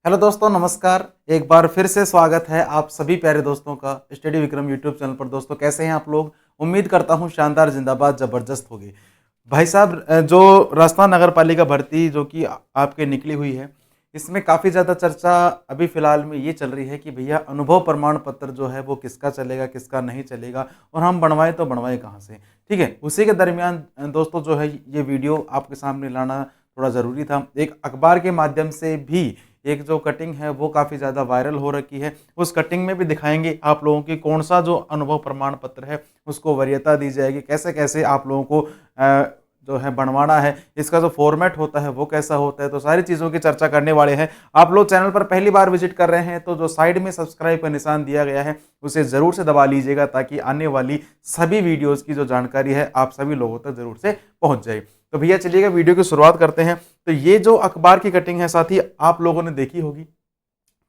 Hello दोस्तों, नमस्कार। एक बार फिर से स्वागत है आप सभी प्यारे दोस्तों का स्टडी विक्रम यूट्यूब चैनल पर। दोस्तों, कैसे हैं आप लोग? उम्मीद करता हूं शानदार, जिंदाबाद, जबरदस्त होगी। भाई साहब, जो राजस्थान नगर पालिका भर्ती जो कि आपके निकली हुई है, इसमें काफ़ी ज़्यादा चर्चा अभी फ़िलहाल में ये चल रही है कि भैया अनुभव प्रमाण पत्र जो है वो किसका चलेगा, किसका नहीं चलेगा, और हम बनवाएं तो बनवाएं कहाँ से। ठीक है, उसी के दरमियान दोस्तों जो है ये वीडियो आपके सामने लाना थोड़ा ज़रूरी था। एक अखबार के माध्यम से भी एक जो कटिंग है वो काफ़ी ज़्यादा वायरल हो रखी है। उस कटिंग में भी दिखाएँगे आप लोगों की कौन सा जो अनुभव प्रमाण पत्र है उसको वरीयता दी जाएगी, कैसे-कैसे आप लोगों को जो है बनवाना है, इसका जो फॉर्मेट होता है वो कैसा होता है, तो सारी चीज़ों की चर्चा करने वाले हैं। आप लोग चैनल पर पहली बार विजिट कर रहे हैं तो जो साइड में सब्सक्राइब का निशान दिया गया है उसे ज़रूर से दबा लीजिएगा, ताकि आने वाली सभी वीडियोज़ की जो जानकारी है आप सभी लोगों तक ज़रूर से पहुँच जाए। तो भैया चलिएगा वीडियो की शुरुआत करते हैं। तो ये जो अखबार की कटिंग है साथी आप लोगों ने देखी होगी,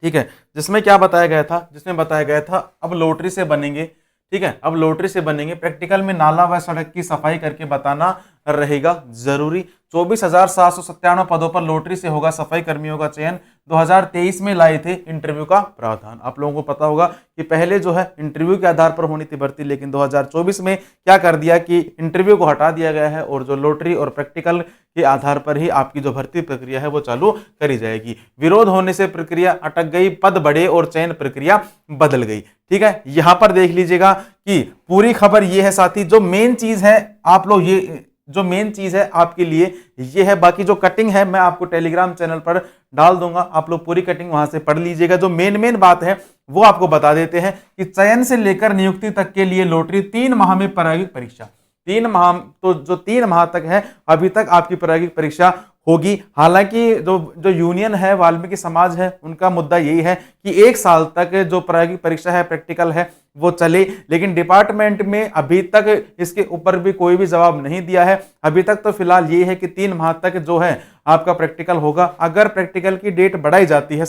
ठीक है, जिसमें क्या बताया गया था? जिसमें बताया गया था अब लॉटरी से बनेंगे, ठीक है, अब लॉटरी से बनेंगे, प्रैक्टिकल में नाला व सड़क की सफाई करके बताना रहेगा जरूरी। 24,797 पदों पर लॉटरी से होगा सफाई कर्मियों का चयन। 2023 में लाए थे इंटरव्यू का प्रावधान। आप लोगों को पता होगा कि पहले जो है इंटरव्यू के आधार पर होनी थी भर्ती, लेकिन 2024 में क्या कर दिया कि इंटरव्यू को हटा दिया गया है और जो लॉटरी और प्रैक्टिकल के आधार पर ही आपकी जो भर्ती प्रक्रिया है वो चालू करी जाएगी। विरोध होने से प्रक्रिया अटक गई, पद बढ़े और चयन प्रक्रिया बदल गई। ठीक है, यहां पर देख लीजिएगा कि पूरी खबर ये है साथी। जो मेन चीज है आप लोग ये जो मेन चीज है आपके लिए ये है। बाकी जो कटिंग है मैं आपको टेलीग्राम चैनल पर डाल दूंगा, आप लोग पूरी कटिंग वहां से पढ़ लीजिएगा। जो मेन बात है वो आपको बता देते हैं कि चयन से लेकर नियुक्ति तक के लिए लॉटरी 3 माह में प्रायोगिक परीक्षा। 3 माह, तो जो 3 माह तक है अभी तक आपकी प्रायोगिक परीक्षा होगी। हालांकि जो यूनियन है, वाल्मीकि समाज है, उनका मुद्दा यही है कि 1 साल तक जो प्रायोगिक परीक्षा है, प्रैक्टिकल है, वो चले, लेकिन डिपार्टमेंट में अभी तक इसके ऊपर भी कोई भी जवाब नहीं दिया है। अभी तक तो फिलहाल ये है कि 3 माह तक जो है आपका प्रैक्टिकल होगा। अगर प्रैक्टिकल की डेट बढ़ाई जाती है,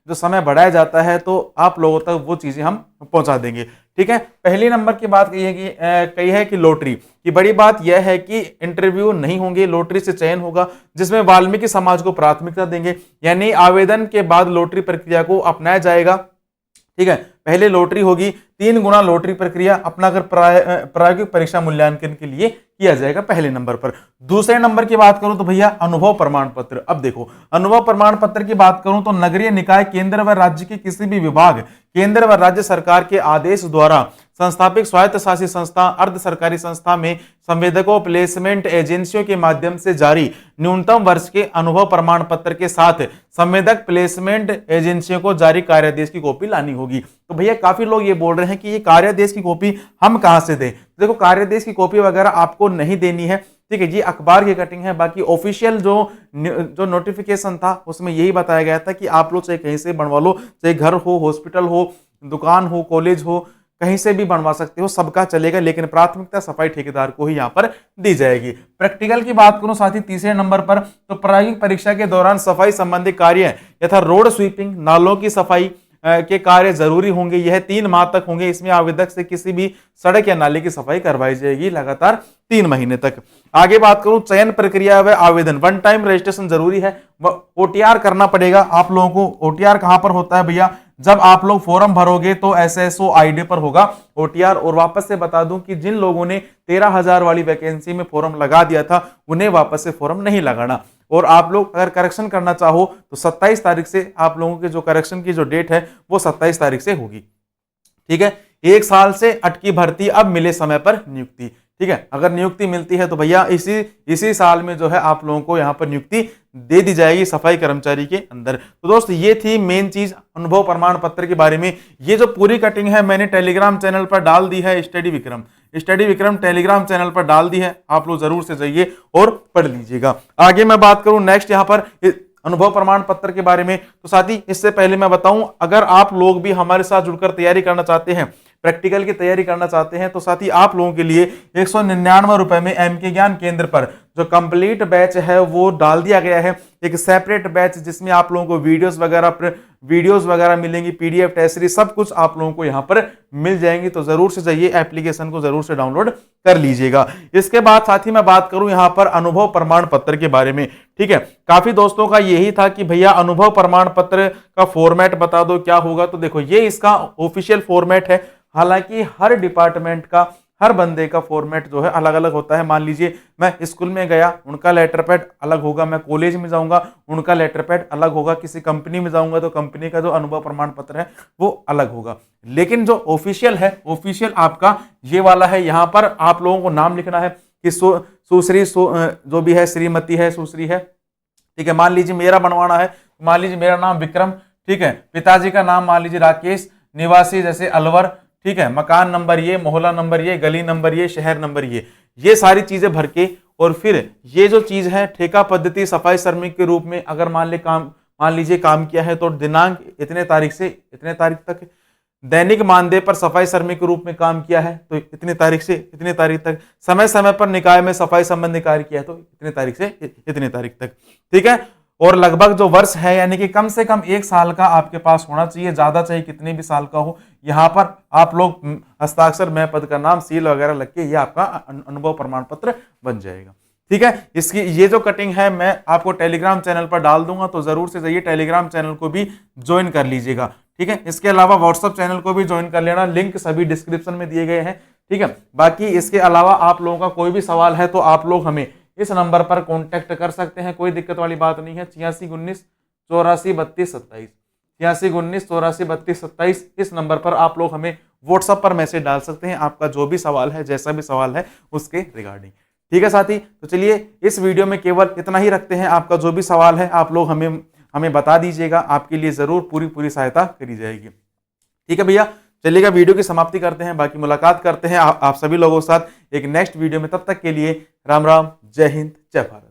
समय बढ़ाया जाता है, तो आप लोगों तक वो चीजें हम पहुंचा देंगे। ठीक है, पहली नंबर की बात कही है कि लॉटरी की बड़ी बात यह है कि इंटरव्यू नहीं होंगे, लॉटरी से चयन होगा, जिसमें वाल्मीकि समाज को प्राथमिकता देंगे। यानी आवेदन के बाद लॉटरी प्रक्रिया को अपनाया जाएगा। ठीक है, पहले लॉटरी होगी, 3 गुना लॉटरी प्रक्रिया अपना कर प्रायोगिक परीक्षा मूल्यांकन के लिए किया जाएगा पहले नंबर पर। दूसरे नंबर की बात करूं तो भैया अनुभव प्रमाण पत्र। अब देखो, अनुभव प्रमाण पत्र की बात करूं तो नगरीय निकाय, केंद्र व राज्य के किसी भी विभाग, केंद्र व राज्य सरकार के आदेश द्वारा संस्थापित स्वायत्त शासी संस्था, अर्ध सरकारी संस्था में संवेदकों, प्लेसमेंट एजेंसियों के माध्यम से जारी न्यूनतम वर्ष के अनुभव प्रमाण पत्र के साथ संवेदक प्लेसमेंट एजेंसियों को जारी कार्यादेश की कॉपी लानी होगी। तो भैया काफी लोग ये बोल रहे हैं कि ये कार्यादेश की कॉपी हम कहां से दें? देखो, कार्यादेश की कॉपी वगैरह आपको नहीं देनी है। ठीक है, ये अखबार की कटिंग है। बाकी ऑफिशियल जो नोटिफिकेशन था उसमें यही बताया गया था कि आप लोग चाहे कहीं से बनवा लो, चाहे घर हो, हॉस्पिटल हो, दुकान हो, कॉलेज हो, कहीं से भी बनवा सकते हो, सबका चलेगा, लेकिन प्राथमिकता सफाई ठेकेदार को ही यहां पर दी जाएगी। प्रैक्टिकल की बात करूं साथी तीसरे नंबर पर, तो प्रायोगिक परीक्षा के दौरान सफाई संबंधी कार्य यथा रोड स्वीपिंग, नालों की सफाई के कार्य जरूरी होंगे। यह 3 माह तक होंगे। इसमें आवेदक से किसी भी सड़क या नाले की सफाई करवाई जाएगी लगातार 3 महीने तक। आगे बात करूं चयन प्रक्रिया व आवेदन, 1 टाइम रजिस्ट्रेशन जरूरी है, ओटीआर करना पड़ेगा आप लोगों को। ओटीआर कहां पर होता है भैया? जब आप लोग फॉर्म भरोगे तो एसएसओ आईडी पर होगा ओटीआर। और वापस से बता दूं कि जिन लोगों ने 13,000 वाली वैकेंसी में फॉर्म लगा दिया था उन्हें वापस से फॉर्म नहीं लगाना। और आप लोग अगर करेक्शन करना चाहो तो 27 तारीख से आप लोगों के जो करेक्शन की जो डेट है वो 27 तारीख से होगी। ठीक है, 1 साल से अटकी भर्ती अब मिले समय पर नियुक्ति। ठीक है, अगर नियुक्ति मिलती है तो भैया इसी साल में जो है आप लोगों को यहां पर नियुक्ति दे दी जाएगी सफाई कर्मचारी के अंदर। तो दोस्त, ये थी मेन चीज अनुभव प्रमाण पत्र के बारे में। ये जो पूरी कटिंग है मैंने टेलीग्राम चैनल पर डाल दी है, स्टडी विक्रम टेलीग्राम चैनल पर डाल दी है, आप लोग जरूर से जाइए और पढ़ लीजिएगा। आगे मैं बात करूं नेक्स्ट यहां पर अनुभव प्रमाण पत्र के बारे में, तो साथी इससे पहले मैं बताऊं, अगर आप लोग भी हमारे साथ जुड़कर तैयारी करना चाहते हैं, प्रैक्टिकल की तैयारी करना चाहते हैं तो साथी आप लोगों के लिए 199 रुपए में एमके ज्ञान केंद्र पर जो कंप्लीट बैच है वो डाल दिया गया है। एक सेपरेट बैच जिसमें आप लोगों को वीडियोस वगैरह मिलेंगी, पीडीएफ टेस्ट सीरीज सब कुछ आप लोगों को यहाँ पर मिल जाएंगी। तो जरूर से जाइए, एप्लीकेशन को जरूर से डाउनलोड कर लीजिएगा। इसके बाद साथ ही मैं बात करूं यहाँ पर अनुभव प्रमाण पत्र के बारे में। ठीक है, काफी दोस्तों का यही था कि भैया अनुभव प्रमाण पत्र का फॉर्मेट बता दो क्या होगा। तो देखो ये इसका ऑफिशियल फॉर्मेट है। हालांकि हर डिपार्टमेंट का, हर बंदे का फॉर्मेट जो है अलग अलग होता है। मान लीजिए मैं स्कूल में गया, उनका लेटर पैड अलग होगा, मैं कॉलेज में जाऊंगा, उनका लेटर पैड अलग होगा, किसी कंपनी में जाऊंगा तो कंपनी का जो अनुभव प्रमाण पत्र है वो अलग होगा। लेकिन जो ऑफिशियल है, ऑफिशियल आपका ये वाला है। यहाँ पर आप लोगों को नाम लिखना है कि सुश्री जो भी है, श्रीमती है, सुश्री है। ठीक है, मान लीजिए मेरा बनवाना है, मान लीजिए मेरा नाम विक्रम, ठीक है, पिताजी का नाम मान लीजिए राकेश, निवासी जैसे अलवर, ठीक है, मकान नंबर ये, मोहल्ला नंबर ये, गली नंबर ये, शहर नंबर ये सारी चीजें भर के, और फिर ये जो चीज है ठेका पद्धति सफाई श्रमिक के रूप में अगर मान लीजिए काम किया है तो दिनांक इतने तारीख से इतने तारीख तक, दैनिक मानदेय पर सफाई श्रमिक के रूप में काम किया है तो इतने तारीख से इतने तारीख तक, समय समय पर निकाय में सफाई संबंधी कार्य किया है तो इतने तारीख से इतने तारीख तक। ठीक है, और लगभग जो वर्ष है यानी कि कम से कम 1 साल का आपके पास होना चाहिए, ज्यादा चाहिए कितने भी साल का हो। यहाँ पर आप लोग हस्ताक्षर, मैं पद का नाम, सील वगैरह लग के ये आपका अनुभव प्रमाण पत्र बन जाएगा। ठीक है, इसकी ये जो कटिंग है मैं आपको टेलीग्राम चैनल पर डाल दूंगा, तो जरूर से जाइए टेलीग्राम चैनल को भी ज्वाइन कर लीजिएगा। ठीक है, इसके अलावा व्हाट्सएप चैनल को भी ज्वाइन कर लेना, लिंक सभी डिस्क्रिप्शन में दिए गए हैं। ठीक है, बाकी इसके अलावा आप लोगों का कोई भी सवाल है तो आप लोग हमें इस नंबर पर कांटेक्ट कर सकते हैं, कोई दिक्कत वाली बात नहीं है। 86 19 84 32 27, 86 19 84 32 27 इस नंबर पर आप लोग हमें व्हाट्सएप पर मैसेज डाल सकते हैं, आपका जो भी सवाल है, जैसा भी सवाल है उसके रिगार्डिंग। ठीक है साथी, तो चलिए इस वीडियो में केवल इतना ही रखते हैं। आपका जो भी सवाल है आप लोग हमें बता दीजिएगा, आपके लिए जरूर पूरी सहायता करी जाएगी। ठीक है भैया, चलिएगा वीडियो की समाप्ति करते हैं, बाकी मुलाकात करते हैं आप सभी लोगों के साथ एक नेक्स्ट वीडियो में। तब तक के लिए राम राम, जय हिंद, जय भारत।